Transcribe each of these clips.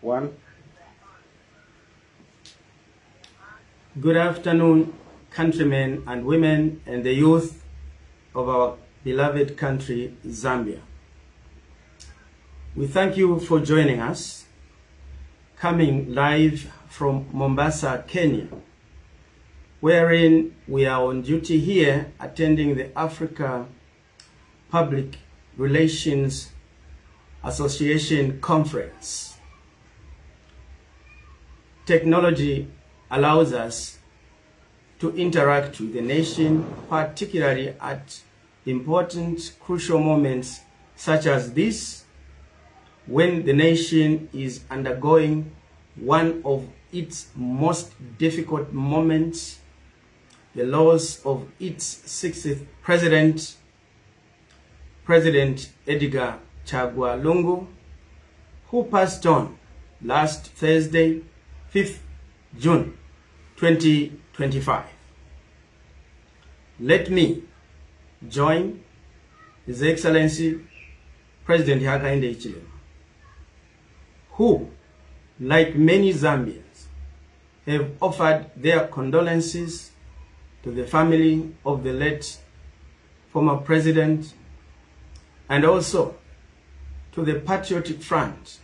One. Good afternoon, countrymen and women and the youth of our beloved country, Zambia. We thank you for joining us, coming live from Mombasa, Kenya, wherein we are on duty here attending the Africa Public Relations Association Conference. Technology allows us to interact with the nation, particularly at important, crucial moments such as this, when the nation is undergoing one of its most difficult moments, the loss of its 60th president, President Edgar Chagwa Lungu, who passed on last Thursday, 5th June 2025. Let me join His Excellency President Hakainde Hichilema, who, like many Zambians, have offered their condolences to the family of the late former president and also to the Patriotic Front,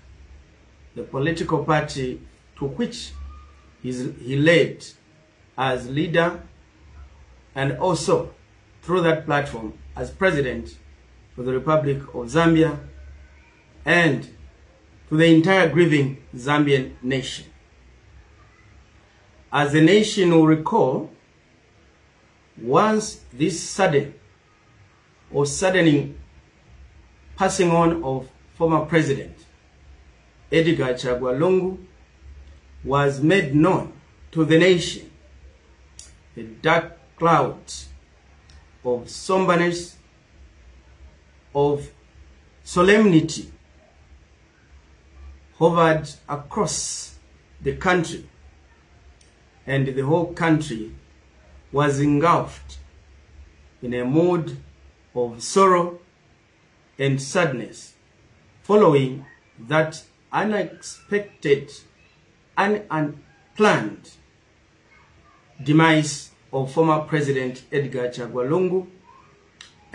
the political party to which he led as leader, and also through that platform as president for the Republic of Zambia, and to the entire grieving Zambian nation. As the nation will recall, once this suddening passing on of former president Edgar Chagwa Lungu was made known to the nation, a dark cloud of somberness, of solemnity hovered across the country, and the whole country was engulfed in a mood of sorrow and sadness following that unexpected and unplanned demise of former President Edgar Chagwa Lungu,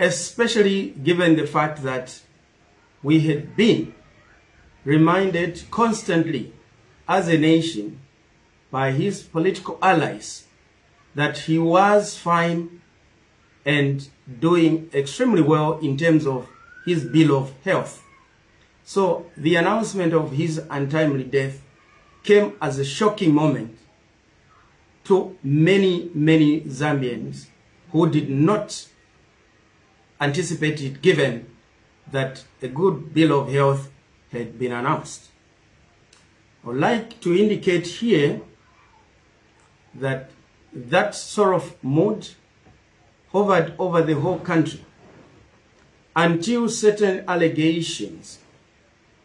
especially given the fact that we had been reminded constantly as a nation by his political allies that he was fine and doing extremely well in terms of his bill of health. So the announcement of his untimely death came as a shocking moment to many, many Zambians who did not anticipate it, given that a good bill of health had been announced. I would like to indicate here that that sort of mood hovered over the whole country until certain allegations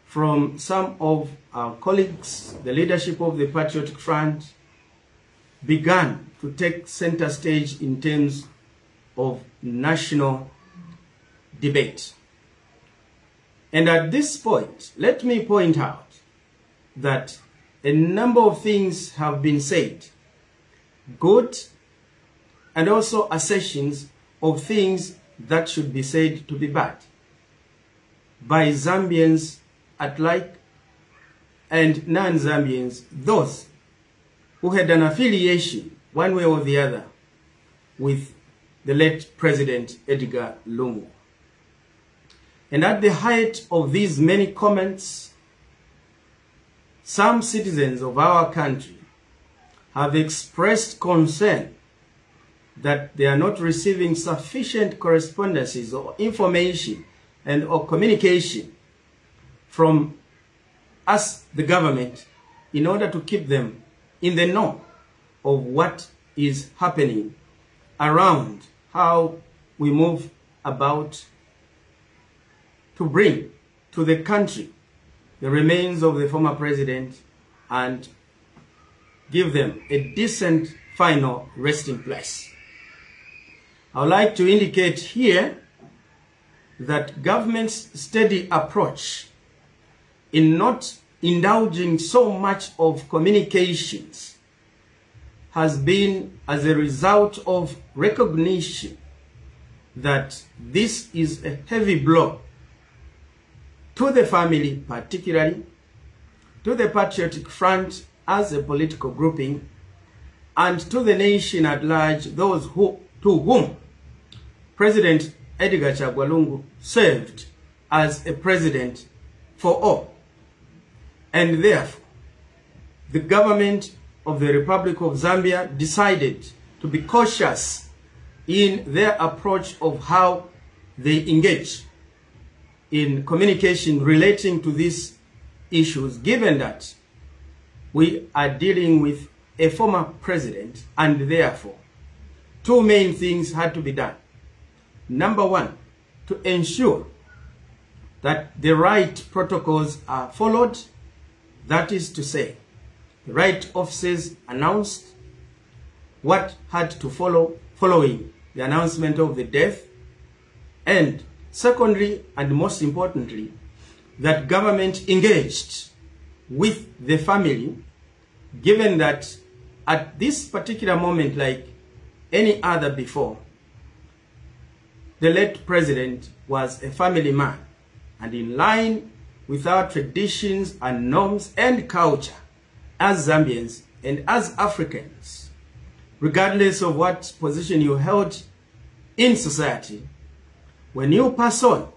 from some of our colleagues, the leadership of the Patriotic Front, began to take center stage in terms of national debate. And at this point, let me point out that a number of things have been said, good and also assertions of things that should be said to be bad, by Zambians at like and non-Zambians, those who had an affiliation one way or the other with the late President Edgar Lungu. And at the height of these many comments, some citizens of our country have expressed concern that they are not receiving sufficient correspondences or information and or communication from us, the government, in order to keep them in the know of what is happening around how we move about to bring to the country the remains of the former president and give them a decent final resting place. I would like to indicate here that government's steady approach in not indulging so much of communications has been as a result of recognition that this is a heavy blow to the family, particularly to the Patriotic Front as a political grouping, and to the nation at large, those to whom President Edgar Chagwa Lungu served as a president for all. And therefore, the government of the Republic of Zambia decided to be cautious in their approach of how they engage in communication relating to these issues, given that we are dealing with a former president, and therefore two main things had to be done. Number one, to ensure that the right protocols are followed. That is to say, the right officers announced what had to follow following the announcement of the death. And secondly, and most importantly, that government engaged with the family, given that at this particular moment, like any other before, the late president was a family man, and in line with our traditions and norms and culture as Zambians and as Africans, regardless of what position you held in society, when you pass on,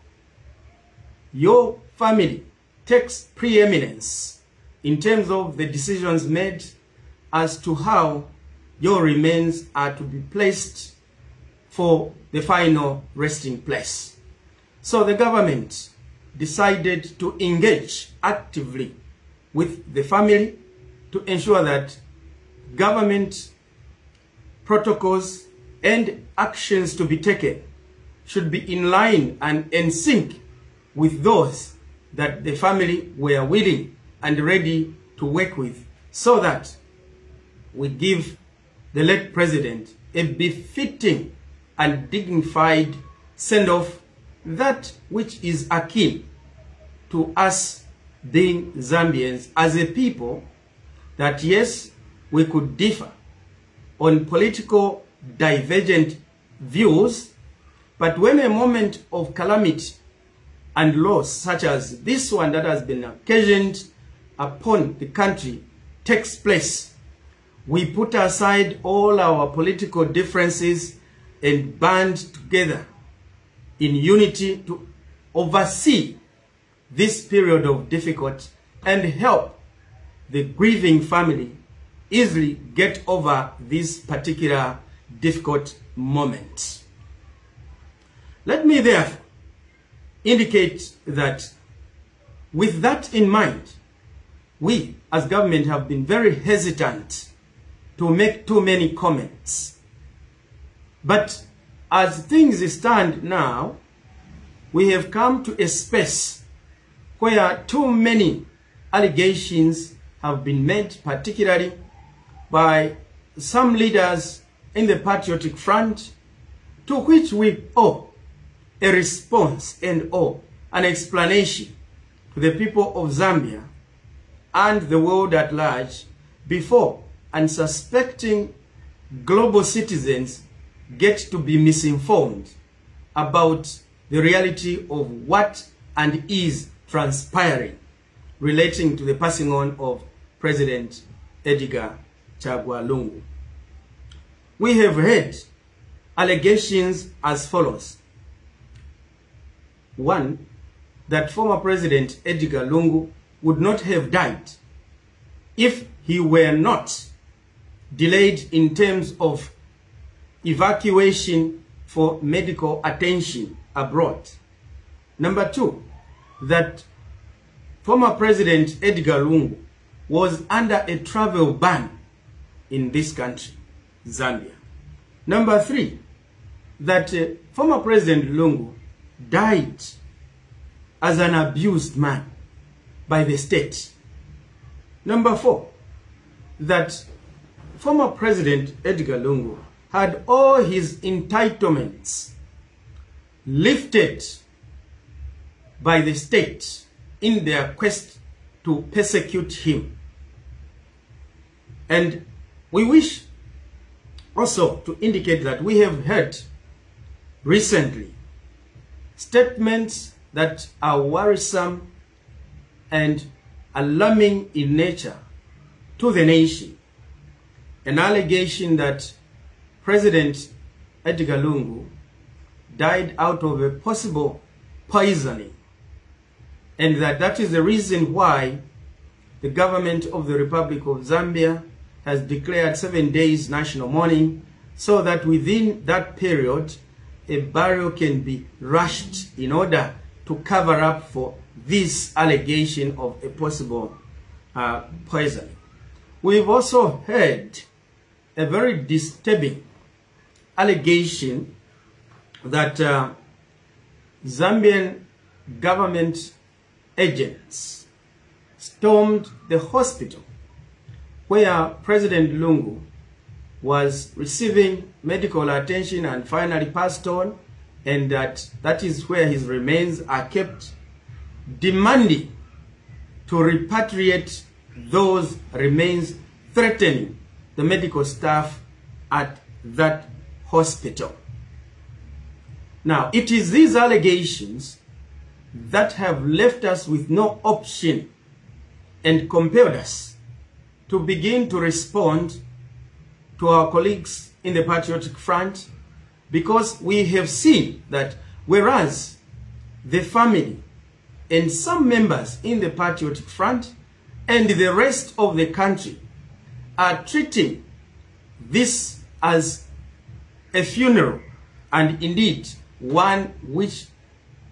your family takes preeminence in terms of the decisions made as to how your remains are to be placed for the final resting place. So the government decided to engage actively with the family to ensure that government protocols and actions to be taken should be in line and in sync with those that the family were willing and ready to work with, so that we give the late president a befitting and dignified send-off, that which is akin to us being Zambians as a people, that yes, we could differ on political divergent views, but when a moment of calamity and loss such as this one that has been occasioned upon the country takes place, we put aside all our political differences and band together in unity to oversee this period of difficulty and help the grieving family easily get over this particular difficult moment. Let me therefore indicate that with that in mind, we as government have been very hesitant to make too many comments. But as things stand now, we have come to a space where too many allegations have been made, particularly by some leaders in the Patriotic Front, to which we owe a response and owe an explanation to the people of Zambia and the world at large before unsuspecting global citizens get to be misinformed about the reality of what and is transpiring relating to the passing on of President Edgar Chagwa Lungu. We have heard allegations as follows. One, that former President Edgar Lungu would not have died if he were not delayed in terms of evacuation for medical attention abroad. Number two, that former President Edgar Lungu was under a travel ban in this country, Zambia. Number three, that former President Lungu died as an abused man by the state. Number four, that former President Edgar Lungu had all his entitlements lifted by the state in their quest to persecute him. And we wish also to indicate that we have heard recently statements that are worrisome and alarming in nature to the nation. An allegation that President Edgar Lungu died out of a possible poisoning, and that is the reason why the government of the Republic of Zambia has declared 7 days national mourning, so that within that period a burial can be rushed in order to cover up for this allegation of a possible poisoning. We've also heard a very disturbing allegation that Zambian government agents stormed the hospital where President Lungu was receiving medical attention and finally passed on, and that is where his remains are kept, demanding to repatriate those remains, threatening the medical staff at that hospital. Now, it is these allegations that have left us with no option and compelled us to begin to respond to our colleagues in the Patriotic Front, because we have seen that whereas the family and some members in the Patriotic Front and the rest of the country are treating this as a funeral, and indeed one which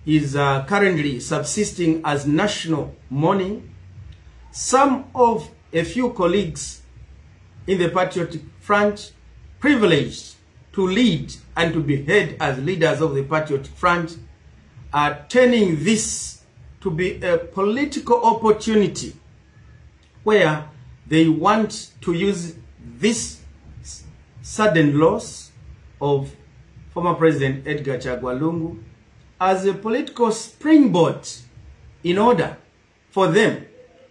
is currently subsisting as national mourning, a few colleagues in the Patriotic Front, privileged to lead and to be heard as leaders of the Patriotic Front, are turning this to be a political opportunity where they want to use this sudden loss of former President Edgar Chagwa Lungu as a political springboard in order for them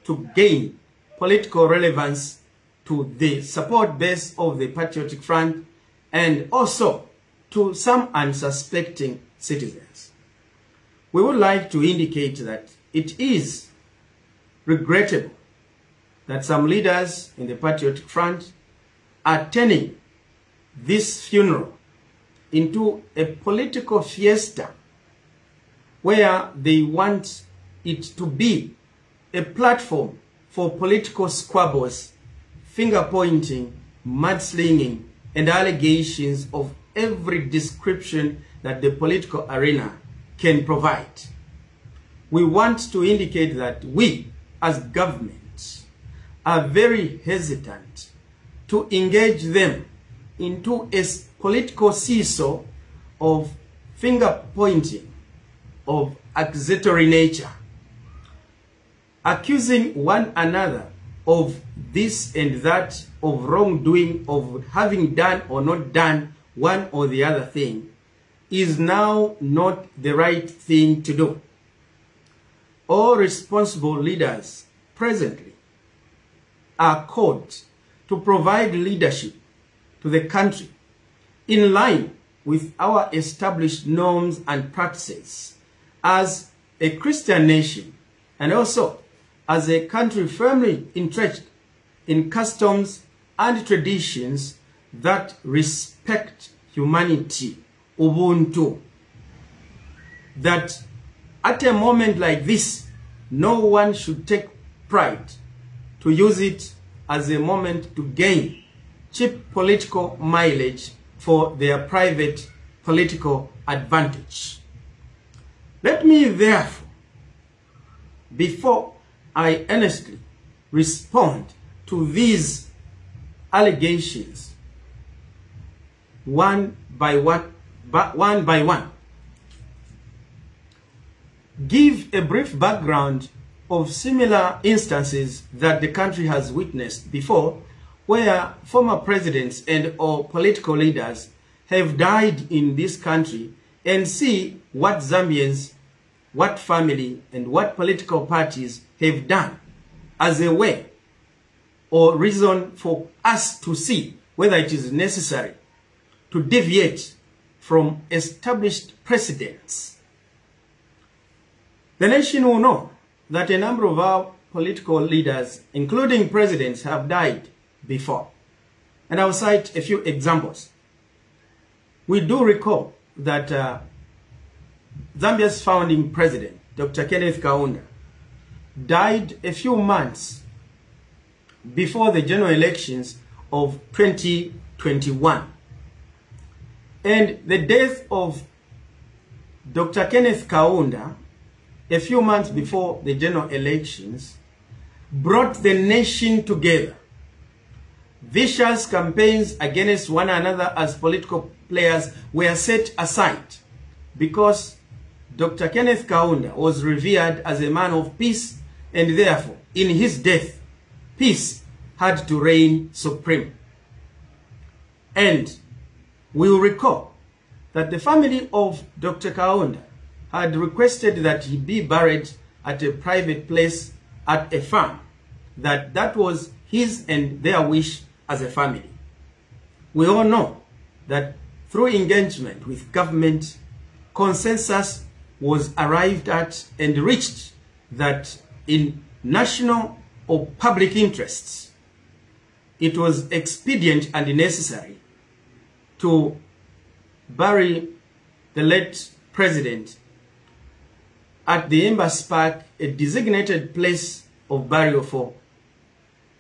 to gain political relevance to the support base of the Patriotic Front and also to some unsuspecting citizens. We would like to indicate that it is regrettable that some leaders in the Patriotic Front are turning this funeral into a political fiesta where they want it to be a platform for political squabbles, finger-pointing, mudslinging, and allegations of every description that the political arena can provide. We want to indicate that we, as government, are very hesitant to engage them into a political seesaw of finger-pointing, of accusatory nature, accusing one another of this and that, of wrongdoing, of having done or not done one or the other thing, is now not the right thing to do. All responsible leaders presently are called to provide leadership to the country in line with our established norms and practices as a Christian nation, and also as a country firmly entrenched in customs and traditions that respect humanity, Ubuntu. That at a moment like this, no one should take pride to use it as a moment to gain cheap political mileage for their private political advantage. Let me therefore, before I earnestly respond to these allegations one by one, give a brief background of similar instances that the country has witnessed before, where former presidents and or political leaders have died in this country, and see what Zambians, what family, and what political parties have done as a way or reason for us to see whether it is necessary to deviate from established precedents. The nation will know that a number of our political leaders, including presidents, have died before. And I'll cite a few examples. We do recall that Zambia's founding president, Dr. Kenneth Kaunda, died a few months before the general elections of 2021. And the death of Dr. Kenneth Kaunda, a few months before the general elections, brought the nation together. Vicious campaigns against one another as political players were set aside because Dr. Kenneth Kaunda was revered as a man of peace, and therefore, in his death, peace had to reign supreme. And we will recall that the family of Dr. Kaunda had requested that he be buried at a private place at a farm, that was his and their wish as a family. We all know that through engagement with government, consensus was arrived at and reached that in national or public interests, it was expedient and necessary to bury the late president at the Embassy Park, a designated place of burial for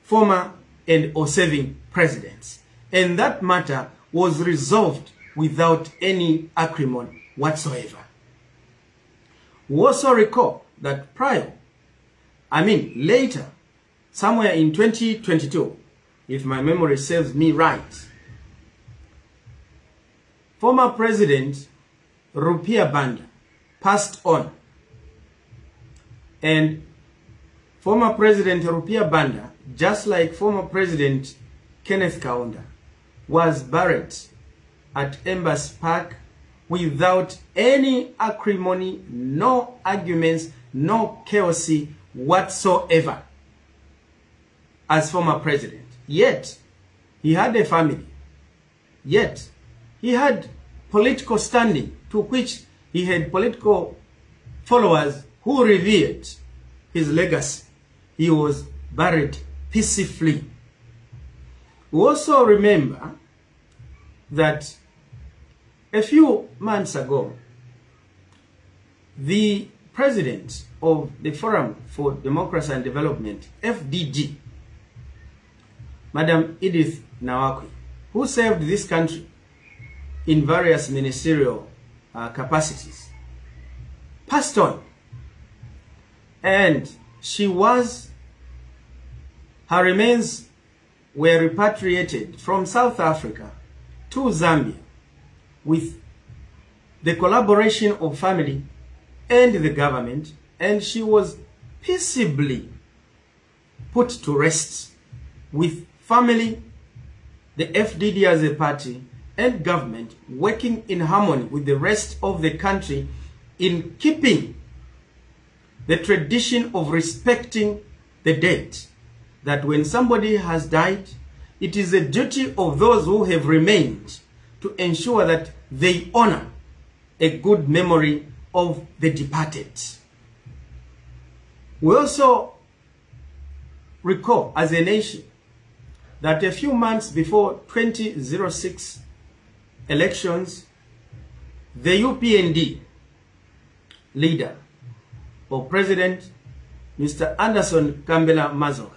former and or serving presidents. And that matter was resolved without any acrimony whatsoever. We also recall that later, somewhere in 2022, if my memory serves me right, former President Rupiah Banda passed on. And former President Rupiah Banda, just like former President Kenneth Kaunda, was buried at Embassy Park without any acrimony, no arguments, no chaos whatsoever as former president. Yet, he had a family. Yet, he had political standing to which he had political followers who revered his legacy. He was buried peacefully. We also remember that a few months ago, the president of the Forum for Democracy and Development, FDD, Madam Edith Nawakwi, who served this country in various ministerial capacities, passed on. And her remains were repatriated from South Africa to Zambia with the collaboration of family and the government, and she was peaceably put to rest with family, the FDD as a party, and government working in harmony with the rest of the country in keeping the tradition of respecting the dead. That when somebody has died, it is a duty of those who have remained to ensure that they honor a good memory of the departed. We also recall as a nation that a few months before 2006 elections, the UPND leader or president, Mr. Anderson Kambela Mazoka,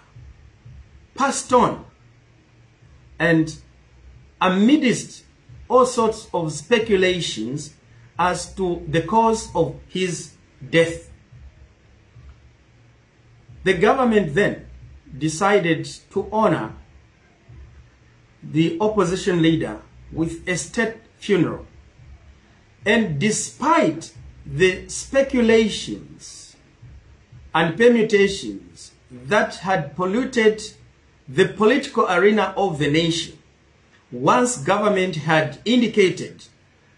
passed on, and amidst all sorts of speculations as to the cause of his death, the government then decided to honor the opposition leader with a state funeral. And despite the speculations and permutations that had polluted the political arena of the nation, once government had indicated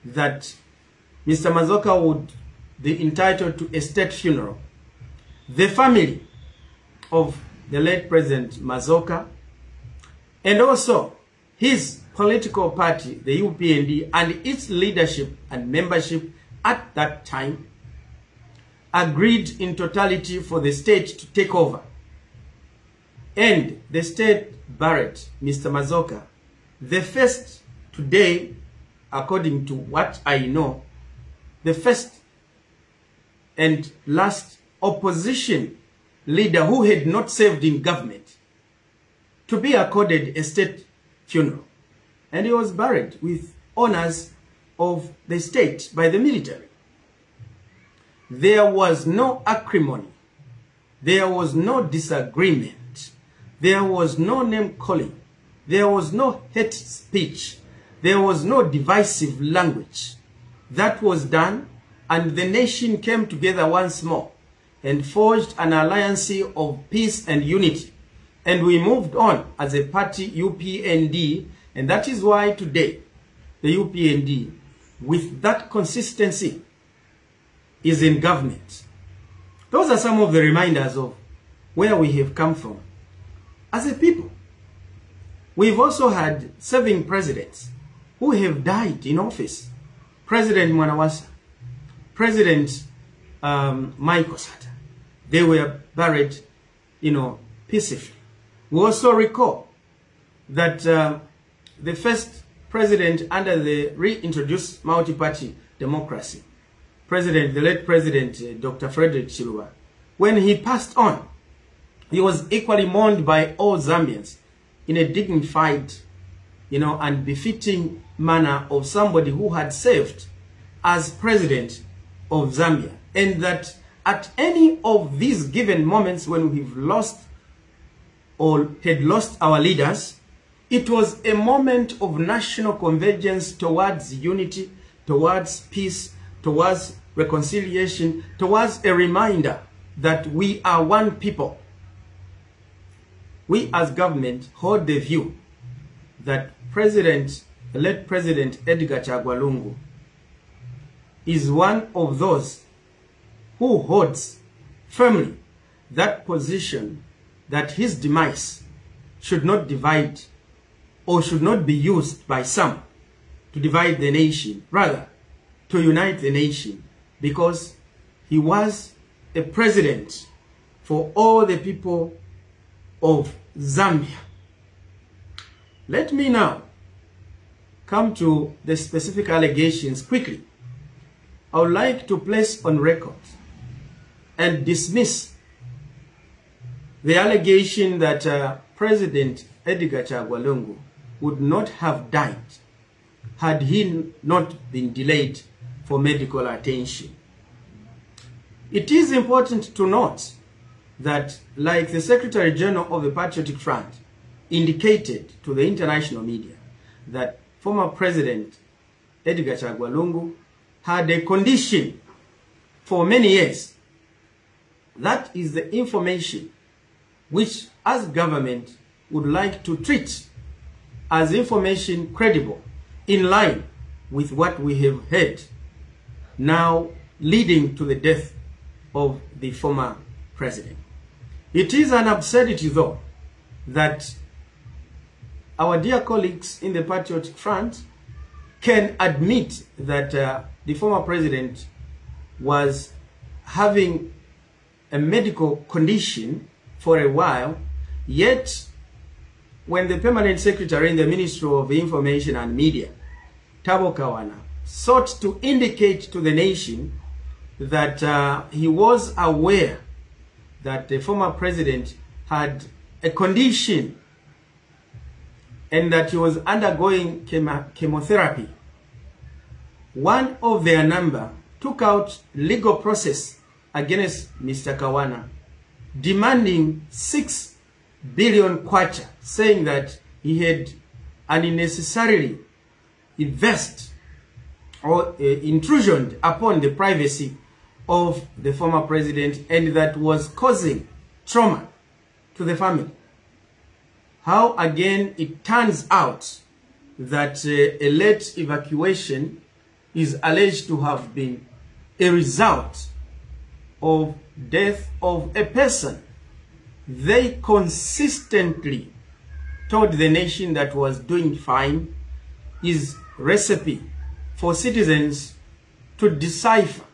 that Mr. Mazoka would be entitled to a state funeral, the family of the late President Mazoka, and also his political party, the UPND, and its leadership and membership at that time agreed in totality for the state to take over. And the state buried Mr. Mazoka, the first today, according to what I know, the first and last opposition leader who had not served in government to be accorded a state funeral. And he was buried with honors of the state by the military. There was no acrimony. There was no disagreement. There was no name calling. There was no hate speech. There was no divisive language. That was done, and the nation came together once more and forged an alliance of peace and unity. And we moved on as a party, UPND, and that is why today the UPND, with that consistency, is in government. Those are some of the reminders of where we have come from as a people. We've also had serving presidents who have died in office. President Mwanawasa, President Michael Sata, they were buried, peacefully. We also recall that the first president under the reintroduced multi-party democracy, the late President Dr. Frederick Chiluba, when he passed on, he was equally mourned by all Zambians in a dignified, and befitting manner of somebody who had served as president of Zambia. And that at any of these given moments when we've lost or had lost our leaders, it was a moment of national convergence towards unity, towards peace, towards reconciliation, towards a reminder that we are one people. We as government hold the view that the late President Edgar Chagwa Lungu is one of those who holds firmly that position that his demise should not divide or should not be used by some to divide the nation, rather to unite the nation, because he was a president for all the people of Zambia. Let me now come to the specific allegations quickly. I would like to place on record and dismiss the allegation that President Edgar Chagwa Lungu would not have died had he not been delayed for medical attention. It is important to note that, like the Secretary General of the Patriotic Front indicated to the international media, that former President Edgar Chagwa Lungu had a condition for many years. That is the information which, as government, would like to treat as information credible, in line with what we have heard, now leading to the death of the former president. It is an absurdity, though, that our dear colleagues in the Patriotic Front can admit that the former president was having a medical condition for a while, yet when the permanent secretary in the Ministry of Information and Media, Tabo Kawana, sought to indicate to the nation that he was aware that the former president had a condition and that he was undergoing chemotherapy, one of their number took out legal process against Mr. Kawana, demanding 6 billion kwacha, saying that he had unnecessarily invest or intrusion upon the privacy of the former president, and that was causing trauma to the family. How again it turns out that a late evacuation is alleged to have been a result of death of a person they consistently told the nation that was doing fine is recipe for citizens to decipher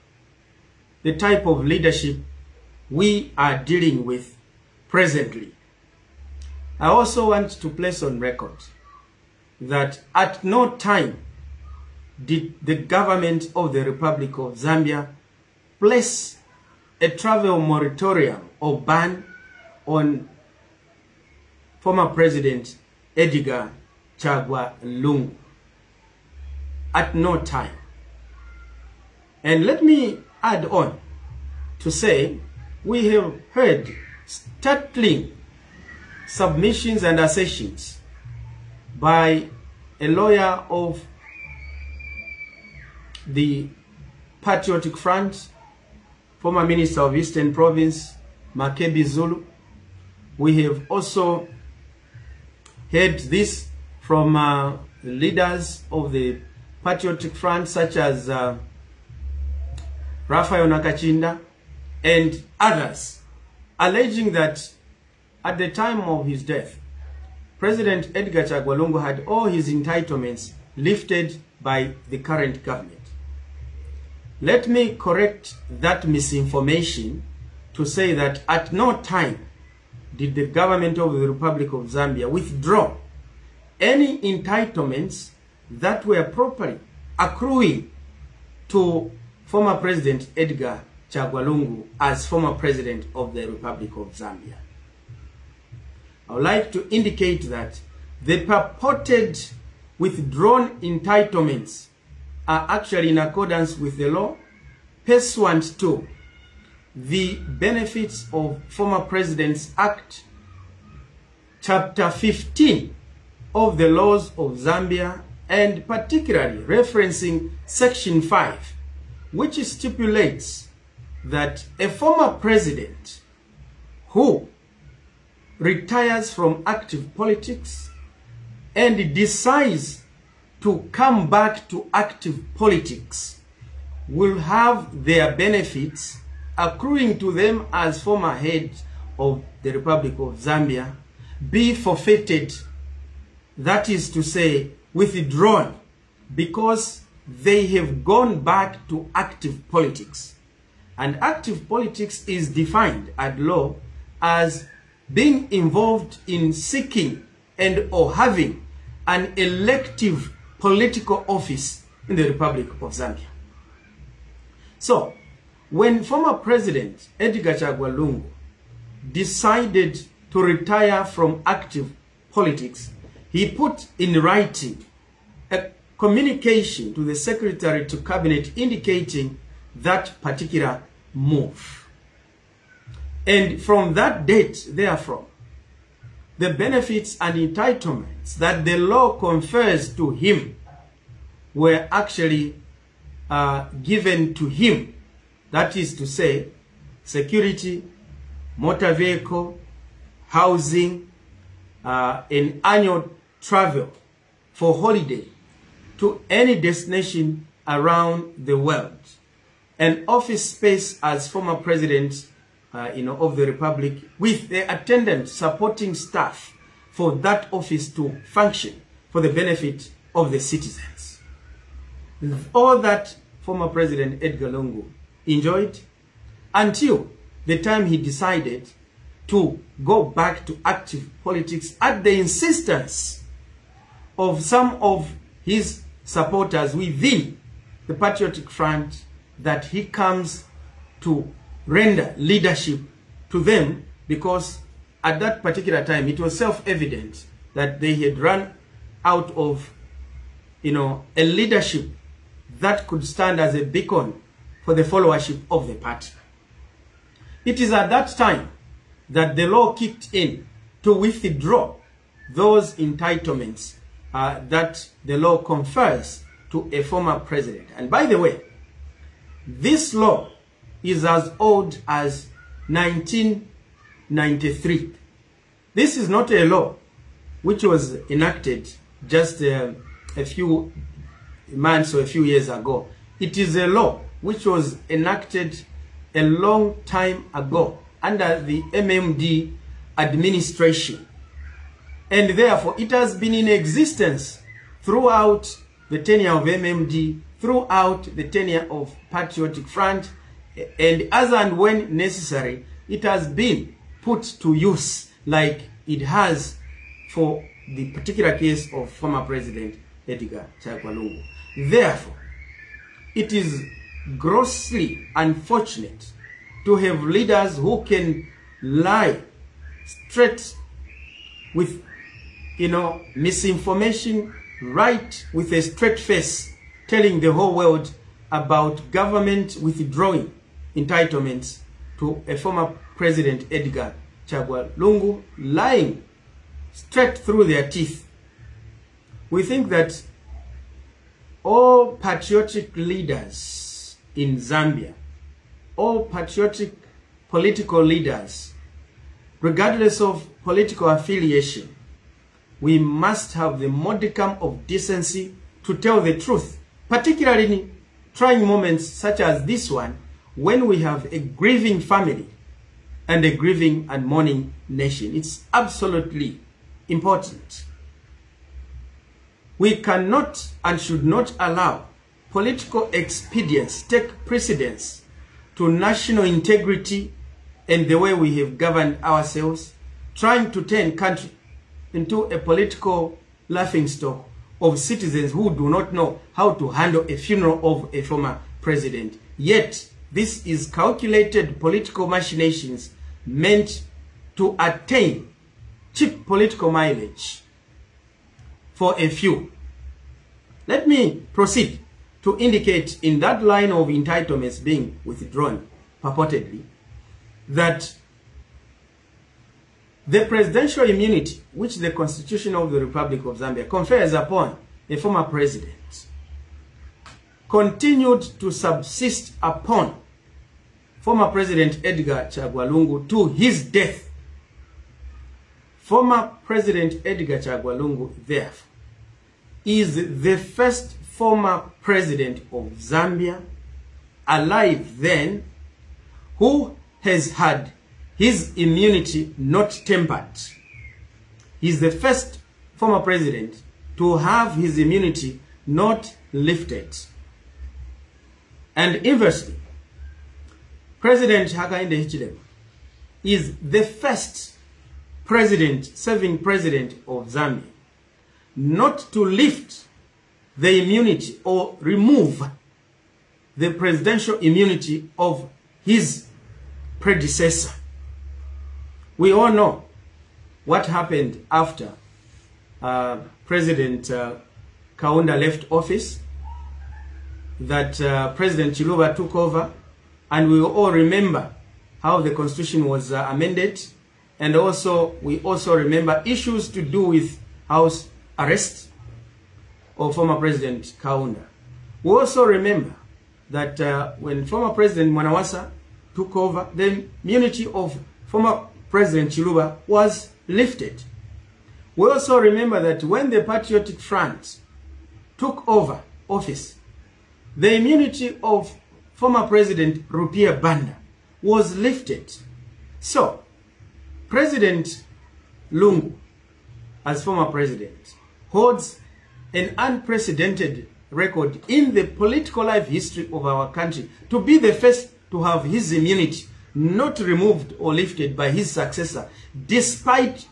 the type of leadership we are dealing with presently. I also want to place on record that at no time did the government of the Republic of Zambia place a travel moratorium or ban on former President Edgar Chagwa Lungu. At no time. And let me add on to say, we have heard startling submissions and assertions by a lawyer of the Patriotic Front, former Minister of Eastern Province, Makebi Zulu. We have also heard this from the leaders of the Patriotic Front, such as Raphael Nakachinda and others, alleging that at the time of his death, President Edgar Chagwa Lungu had all his entitlements lifted by the current government. Let me correct that misinformation to say that at no time did the government of the Republic of Zambia withdraw any entitlements that were properly accruing to former President Edgar Chagwa Lungu as former President of the Republic of Zambia. I would like to indicate that the purported withdrawn entitlements are actually in accordance with the law, pursuant to the Benefits of Former Presidents Act, Chapter 15 of the laws of Zambia, and particularly referencing Section 5, which stipulates that a former president who retires from active politics and decides to come back to active politics will have their benefits accruing to them as former head of the Republic of Zambia be forfeited, that is to say, withdrawn, because they have gone back to active politics. And active politics is defined at law as being involved in seeking and or having an elective political office in the Republic of Zambia. So, when former President Edgar Chagwa Lungu decided to retire from active politics, he put in writing a communication to the Secretary to Cabinet indicating that particular move. And from that date, therefore, the benefits and entitlements that the law confers to him were actually given to him. That is to say, security, motor vehicle, housing, an annual travel for holiday to any destination around the world, an office space as former president of the Republic, with the attendant supporting staff for that office to function for the benefit of the citizens. All that former President Edgar Lungu enjoyed until the time he decided to go back to active politics at the insistence of some of his supporters within the Patriotic Front, that he comes to render leadership to them, because at that particular time it was self-evident that they had run out of a leadership that could stand as a beacon for the followership of the party. It is at that time that the law kicked in to withdraw those entitlements that the law confers to a former president. And by the way, this law is as old as 1993. This is not a law which was enacted just a few months or a few years ago. It is a law which was enacted a long time ago under the MMD administration. And therefore, it has been in existence throughout the tenure of MMD, throughout the tenure of Patriotic Front, and as and when necessary, it has been put to use like it has for the particular case of former President Edgar Chagwa Lungu. Therefore, it is grossly unfortunate to have leaders who can lie straight with, misinformation, right with a straight face, telling the whole world about government withdrawing entitlements to a former President Edgar Chagwa Lungu, lying straight through their teeth. We think that all patriotic leaders in Zambia, all patriotic political leaders, regardless of political affiliation, we must have the modicum of decency to tell the truth, particularly in trying moments such as this one, when we have a grieving family and a grieving and mourning nation. It's absolutely important. We cannot and should not allow political expedience take precedence to national integrity and the way we have governed ourselves, trying to turn country into a political laughingstock of citizens who do not know how to handle a funeral of a former president. Yet, this is calculated political machinations meant to attain cheap political mileage for a few. Let me proceed to indicate in that line of entitlements being withdrawn, purportedly, that the presidential immunity which the Constitution of the Republic of Zambia confers upon a former president continued to subsist upon former President Edgar Chagwa Lungu to his death. Former President Edgar Chagwa Lungu, therefore, is the first former president of Zambia, alive then, who has had his immunity not tempered. He is the first former president to have his immunity not lifted. And inversely, President Hakainde Hichilema is the first president, serving president of Zambia, not to lift the immunity or remove the presidential immunity of his predecessor. We all know what happened after President Kaunda left office, that President Chiluba took over, and we all remember how the Constitution was amended, and we also remember issues to do with house arrest of former President Kaunda. We also remember that when former President Mwanawasa took over, the immunity of former President Chiluba was lifted. We also remember that when the Patriotic Front took over office, the immunity of former President Rupia Banda was lifted. So, President Lungu, as former president, holds an unprecedented record in the political life history of our country to be the first to have his immunity not removed or lifted by his successor, despite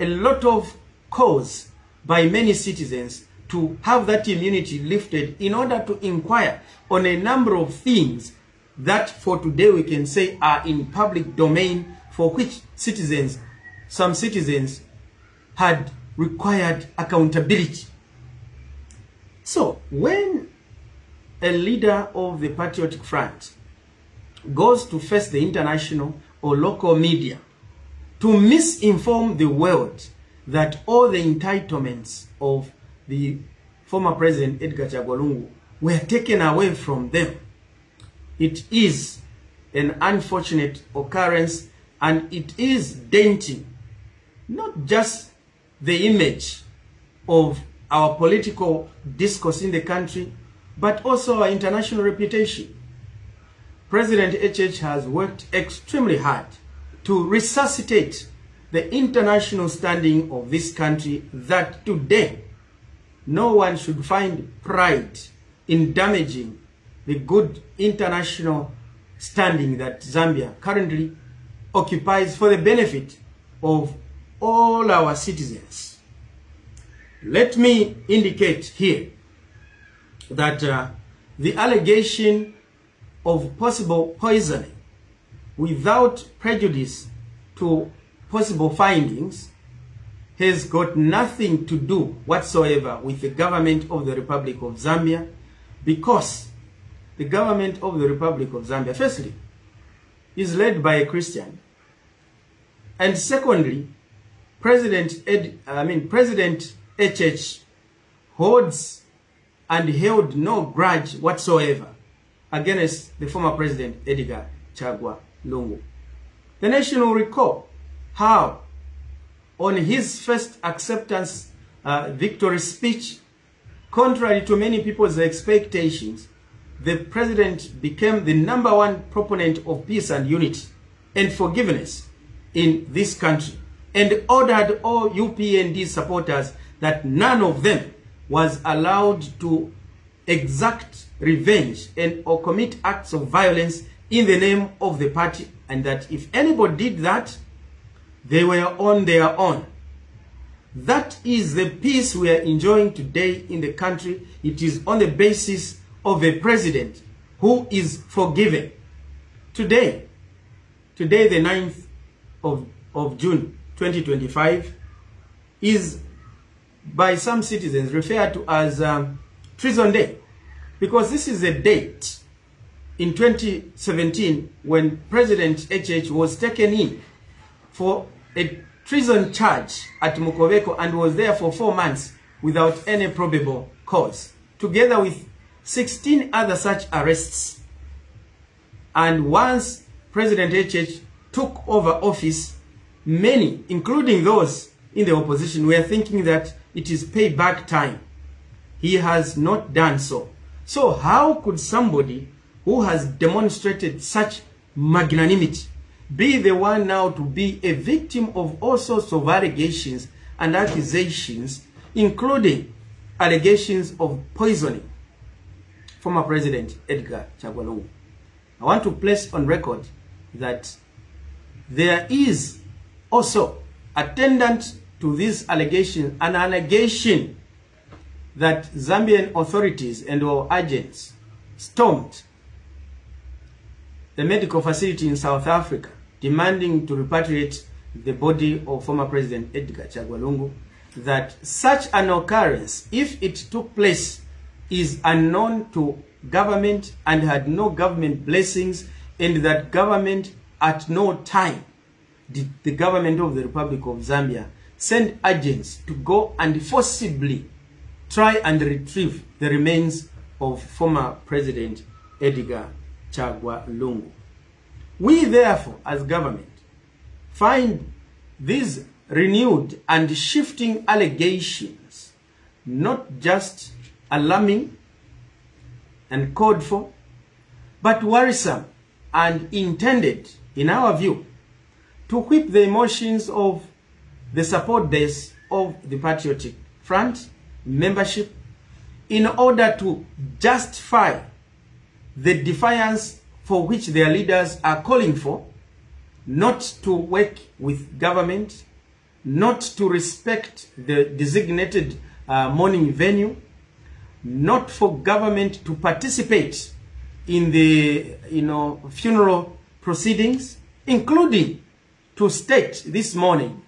a lot of calls by many citizens to have that immunity lifted in order to inquire on a number of things that for today we can say are in public domain, for which some citizens had required accountability. So when a leader of the Patriotic Front goes to face the international or local media to misinform the world that all the entitlements of the former President Edgar Chagwa Lungu were taken away from them, it is an unfortunate occurrence, and it is denting not just the image of our political discourse in the country, but also our international reputation. President HH has worked extremely hard to resuscitate the international standing of this country, that today no one should find pride in damaging the good international standing that Zambia currently occupies for the benefit of all our citizens. Let me indicate here that the allegation of possible poisoning without prejudice to possible findings has got nothing to do whatsoever with the government of the Republic of Zambia, because the government of the Republic of Zambia, firstly, is led by a Christian, and secondly, President HH holds and held no grudge whatsoever against the former President Edgar Chagwa Lungu. The nation will recall how on his first acceptance victory speech, contrary to many people's expectations, the president became the #1 proponent of peace and unity and forgiveness in this country, and ordered all UPND supporters that none of them was allowed to exact revenge and or commit acts of violence in the name of the party, and that if anybody did that, they were on their own. That is the peace we are enjoying today in the country. It is on the basis of a president who is forgiving. Today the 9th of June 2025 is by some citizens referred to as Treason Day, because this is a date in 2017 when President HH was taken in for a treason charge at Mukobeko and was there for 4 months without any probable cause, together with 16 other such arrests. And once President HH took over office, many, including those in the opposition, were thinking that it is payback time. He has not done so. So how could somebody who has demonstrated such magnanimity be the one now to be a victim of all sorts of allegations and accusations, including allegations of poisoning former President Edgar Chagwa Lungu? I want to place on record that there is also attendant to this allegation an allegation that Zambian authorities and or agents stormed the medical facility in South Africa, demanding to repatriate the body of former President Edgar Chagwa Lungu. That such an occurrence, if it took place, is unknown to government and had no government blessings, and that government at no time did the government of the Republic of Zambia send agents to go and forcibly try and retrieve the remains of former President Edgar Chagwa Lungu. We therefore, as government, find these renewed and shifting allegations not just alarming and called for, but worrisome and intended, in our view, to whip the emotions of the support base of the Patriotic Front membership in order to justify the defiance for which their leaders are calling for, not to work with government, not to respect the designated mourning venue, not for government to participate in the funeral proceedings, including to state this morning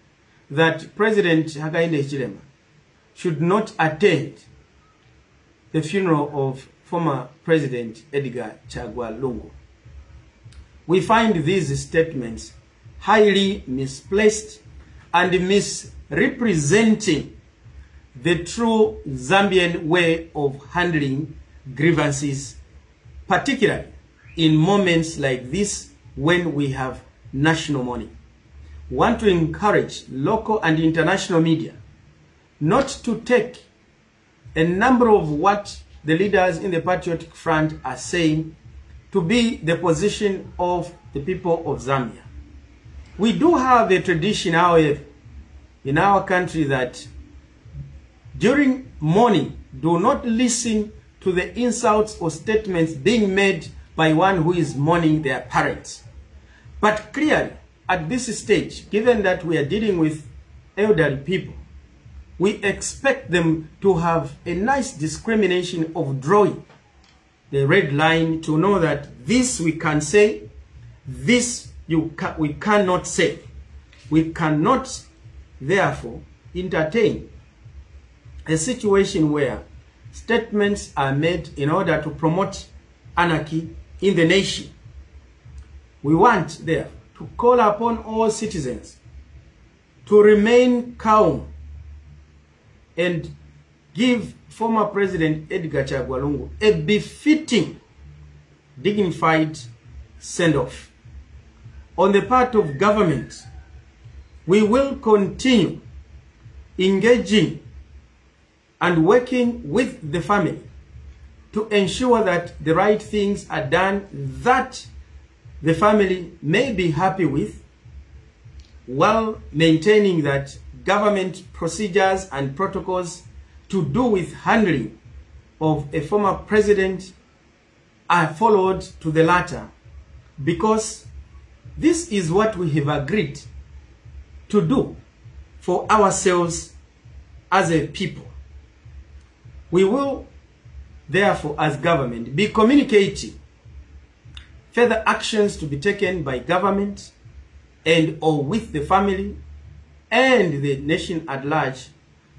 that President Hakainde Hichilema should not attend the funeral of former President Edgar Chagwa Lungu. We find these statements highly misplaced and misrepresenting the true Zambian way of handling grievances, particularly in moments like this when we have national mourning. We want to encourage local and international media not to take a number of what the leaders in the Patriotic Front are saying to be the position of the people of Zambia. We do have a tradition, however, in our country that during mourning, do not listen to the insults or statements being made by one who is mourning their parents. But clearly, at this stage, given that we are dealing with elderly people, we expect them to have a nice discrimination of drawing the red line to know that this we can say, this we cannot say. We cannot, therefore, entertain a situation where statements are made in order to promote anarchy in the nation. We want, therefore, to call upon all citizens to remain calm and give former President Edgar Chagwa Lungu a befitting, dignified send-off. On the part of government, we will continue engaging and working with the family to ensure that the right things are done that the family may be happy with, while maintaining that government procedures and protocols to do with handling of a former president are followed to the latter, because this is what we have agreed to do for ourselves as a people. We will, therefore, as government, be communicating further actions to be taken by government and or with the family and the nation at large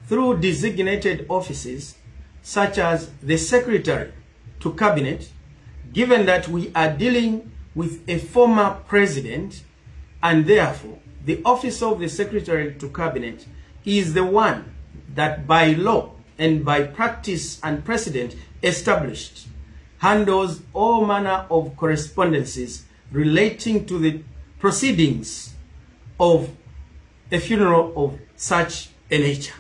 through designated offices such as the Secretary to Cabinet, given that we are dealing with a former president, and therefore the office of the Secretary to Cabinet is the one that by law and by practice and precedent established handles all manner of correspondences relating to the proceedings of a funeral of such a nature.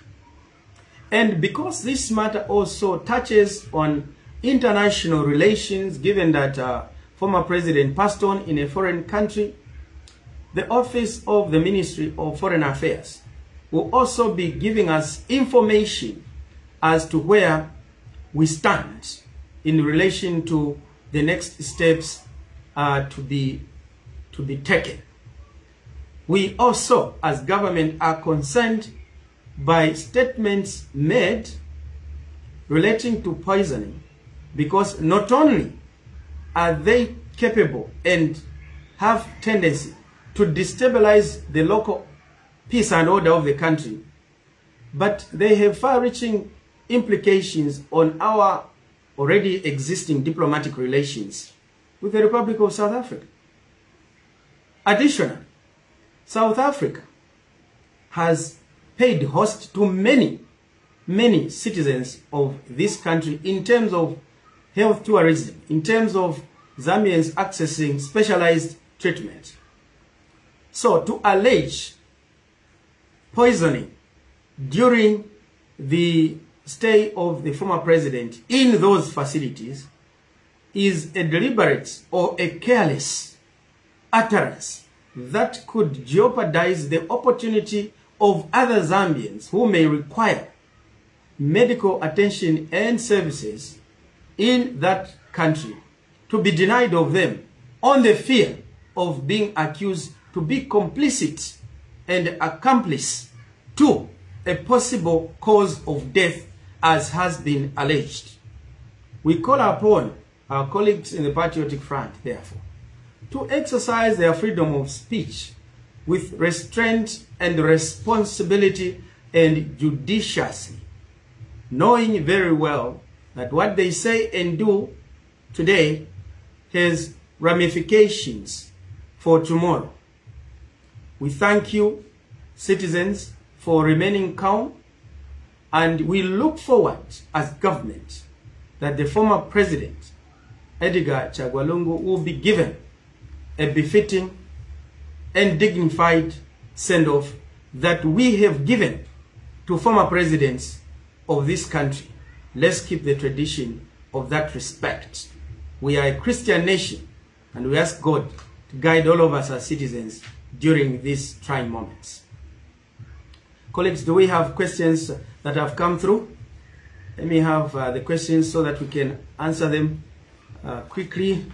And because this matter also touches on international relations, given that former president passed on in a foreign country, the office of the Ministry of Foreign Affairs will also be giving us information as to where we stand in relation to the next steps to be taken. We also, as government, are concerned by statements made relating to poisoning, because not only are they capable and have tendency to destabilize the local peace and order of the country, but they have far-reaching implications on our already existing diplomatic relations with the Republic of South Africa. Additionally, South Africa has paid host to many citizens of this country in terms of health tourism, in terms of Zambians accessing specialized treatment. So to allege poisoning during the stay of the former president in those facilities is a deliberate or a careless utterance that could jeopardize the opportunity of other Zambians who may require medical attention and services in that country to be denied of them on the fear of being accused to be complicit and accomplice to a possible cause of death, as has been alleged. We call upon our colleagues in the Patriotic Front, therefore, to exercise their freedom of speech with restraint and responsibility and judiciously, knowing very well that what they say and do today has ramifications for tomorrow. We thank you, citizens, for remaining calm, and we look forward as government that the former president, Edgar Chagwa Lungu, will be given a befitting and dignified send-off that we have given to former presidents of this country. Let's keep the tradition of that respect. We are a Christian nation, and we ask God to guide all of us as citizens during these trying moments. Colleagues, do we have questions that have come through? Let me have the questions so that we can answer them quickly.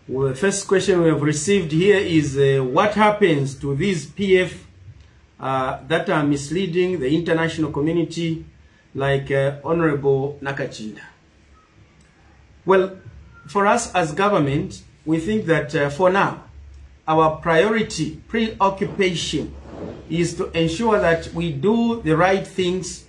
Well, the first question we have received here is what happens to these PF that are misleading the international community, like Honorable Nakachinda? Well, for us as government, we think that for now, our priority, preoccupation, is to ensure that we do the right things.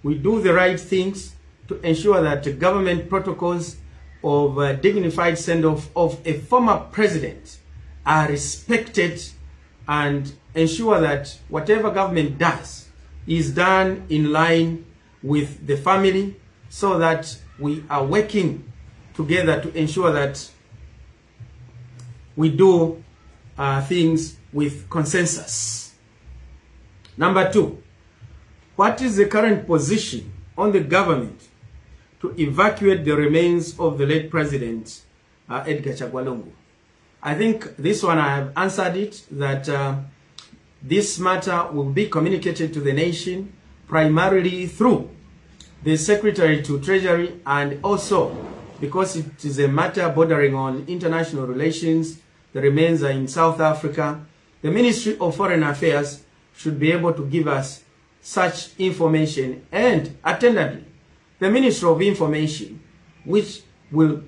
We do the right things to ensure that the government protocols of dignified send-off of a former president are respected, and ensure that whatever government does is done in line with the family, so that we are working together to ensure that we do things with consensus. Number two, what is the current position on the government to evacuate the remains of the late President Edgar Chagwa Lungu? I think this one I have answered it, that this matter will be communicated to the nation primarily through the Secretary to Treasury, and also because it is a matter bordering on international relations, the remains are in South Africa, the Ministry of Foreign Affairs should be able to give us such information, and attendantly, the Ministry of Information, which will,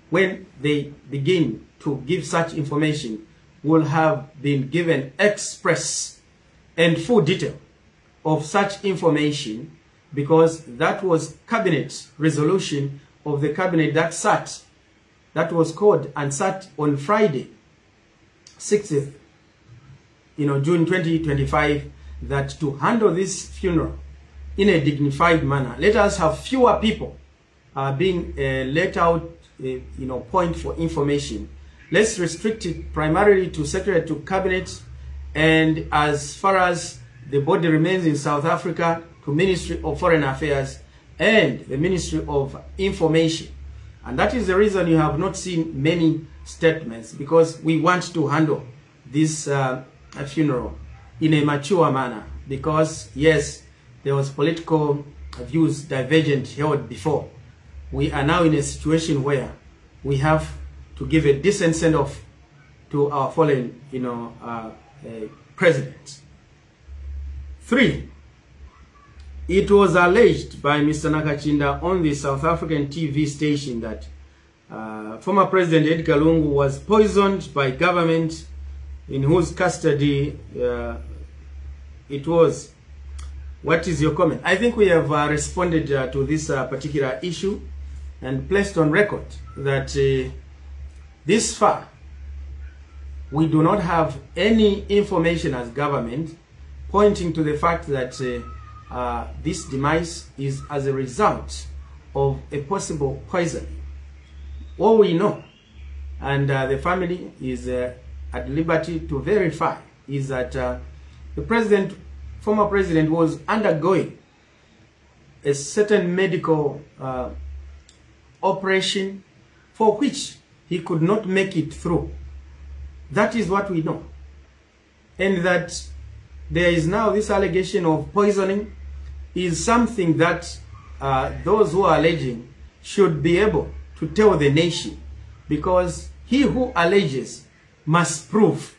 when they begin to give such information, will have been given express and full detail of such information, because that was cabinet resolution of the cabinet that sat, that was called and sat on Friday, 6th, June 2025, that to handle this funeral in a dignified manner, let us have fewer people being let out, point for information. Let's restrict it primarily to Secretary to Cabinet, and as far as the body remains in South Africa, to Ministry of Foreign Affairs and the Ministry of Information. And that is the reason you have not seen many statements, because we want to handle this funeral in a mature manner, because yes, there was political views divergent held before. We are now in a situation where we have to give a decent send-off to our fallen, president. 3, it was alleged by Mr. Nakachinda on the South African TV station that former President Edgar Lungu was poisoned by government in whose custody it was. What is your comment? I think we have responded to this particular issue and placed on record that this far we do not have any information as government pointing to the fact that this demise is as a result of a possible poisoning. All we know, and the family is at liberty to verify, is that the former president was undergoing a certain medical operation for which he could not make it through. That is what we know. And that there is now this allegation of poisoning is something that those who are alleging should be able to tell the nation, because he who alleges must prove.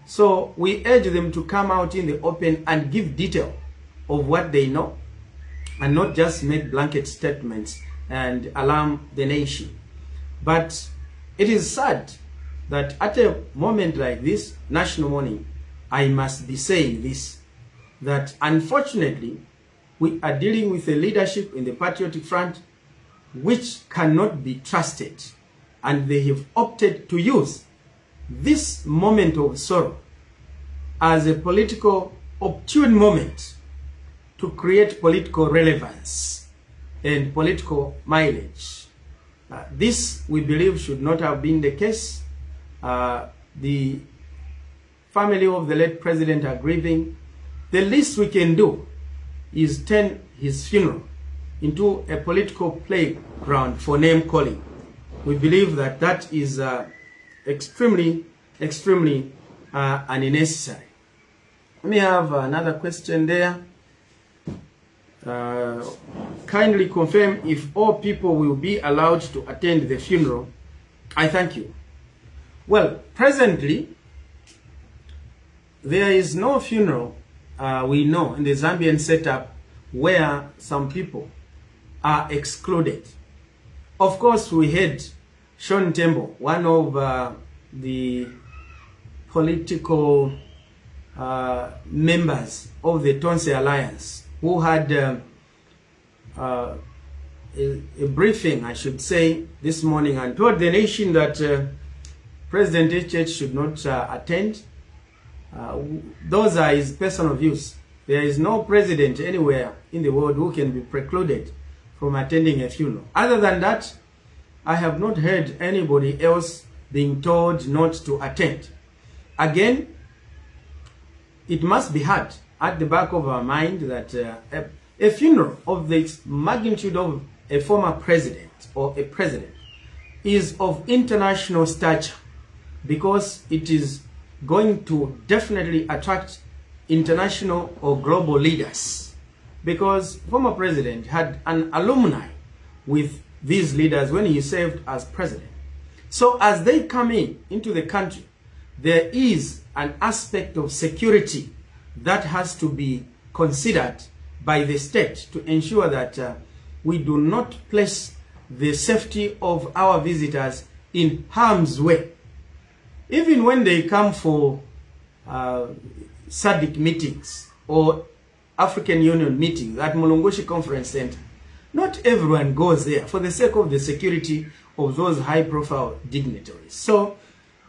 So we urge them to come out in the open and give detail of what they know, and not just make blanket statements and alarm the nation. But it is sad that at a moment like this, national mourning, I must be saying this, that unfortunately we are dealing with a leadership in the Patriotic Front which cannot be trusted, and they have opted to use this moment of sorrow as a political opportune moment to create political relevance and political mileage. This, we believe, should not have been the case. The family of the late president are grieving. The least we can do is turn his funeral into a political playground for name calling. We believe that that is extremely extremely unnecessary. Let me have another question there. Kindly confirm if all people will be allowed to attend the funeral. I thank you. Well, presently, there is no funeral we know in the Zambian setup where some people are excluded. Of course, we had Sean Tembo, one of the political members of the Tonse Alliance, who had a briefing, I should say, this morning and told the nation that President HH should not attend. Those are his personal views. There is no president anywhere in the world who can be precluded from attending a funeral. Other than that, I have not heard anybody else being told not to attend. Again, it must be had at the back of our mind that a funeral of the magnitude of a former president or a president is of international stature, because it is going to definitely attract international or global leaders, because former president had an alumni with these leaders when he served as president. So as they come into the country, there is an aspect of security that has to be considered by the state to ensure that we do not place the safety of our visitors in harm's way. Even when they come for SADC meetings or African Union meetings at Mulungushi Conference Center, not everyone goes there for the sake of the security of those high-profile dignitaries. So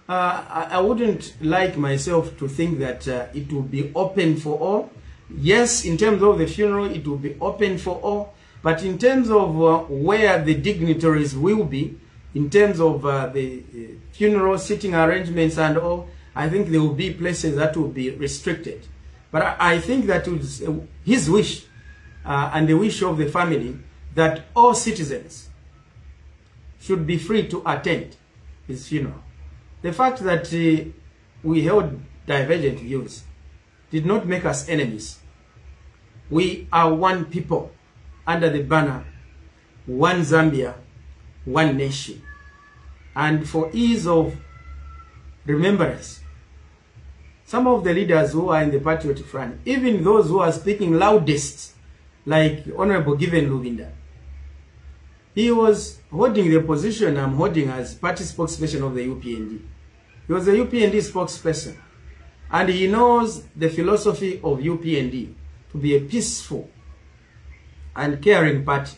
I wouldn't like myself to think that it will be open for all. Yes, in terms of the funeral, it will be open for all. But in terms of where the dignitaries will be, in terms of the funeral sitting arrangements and all, I think there will be places that will be restricted. But I think that it's his wish and the wish of the family that all citizens should be free to attend his funeral. The fact that we held divergent views did not make us enemies. We are one people under the banner, one Zambia, one nation. And for ease of remembrance, some of the leaders who are in the Patriotic Front, even those who are speaking loudest, like Honorable Given Lubinda, he was holding the position I'm holding as party spokesperson of the UPND. He was a UPND spokesperson, and he knows the philosophy of UPND to be a peaceful and caring party.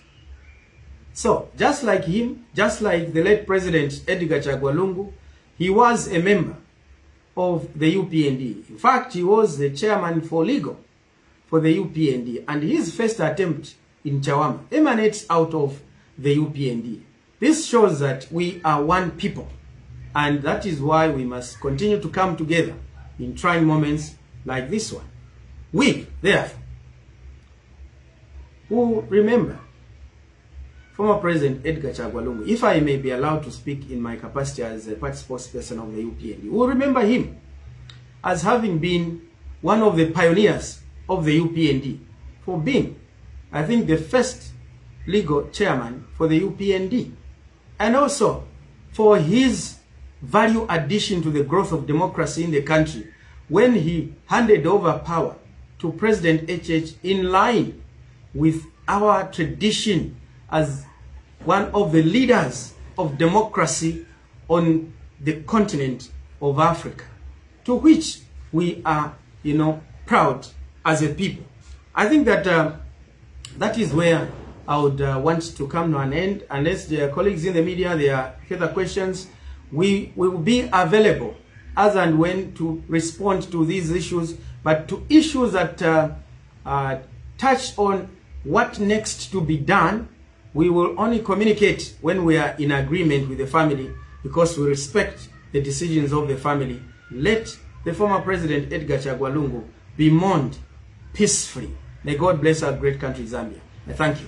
So, just like him, just like the late President Edgar Chagwa Lungu, he was a member of the UPND. In fact, he was the chairman for legal for the UPND, and his first attempt in Chawama emanates out of the UPND. This shows that we are one people, and that is why we must continue to come together in trying moments like this one. We, therefore, who remember former President Edgar Chagwa Lungu, if I may be allowed to speak in my capacity as a party spokesperson of the UPND, will remember him as having been one of the pioneers of the UPND, for being, I think, the first legal chairman for the UPND, and also for his value addition to the growth of democracy in the country when he handed over power to President HH in line with our tradition as one of the leaders of democracy on the continent of Africa, to which we are, proud as a people. I think that that is where I would want to come to an end. Unless there are colleagues in the media, there are further questions, we will be available as and when to respond to these issues, but to issues that touch on what next to be done, we will only communicate when we are in agreement with the family, because we respect the decisions of the family. Let the former President Edgar Chagwa Lungu be mourned peacefully. May God bless our great country, Zambia. I thank you.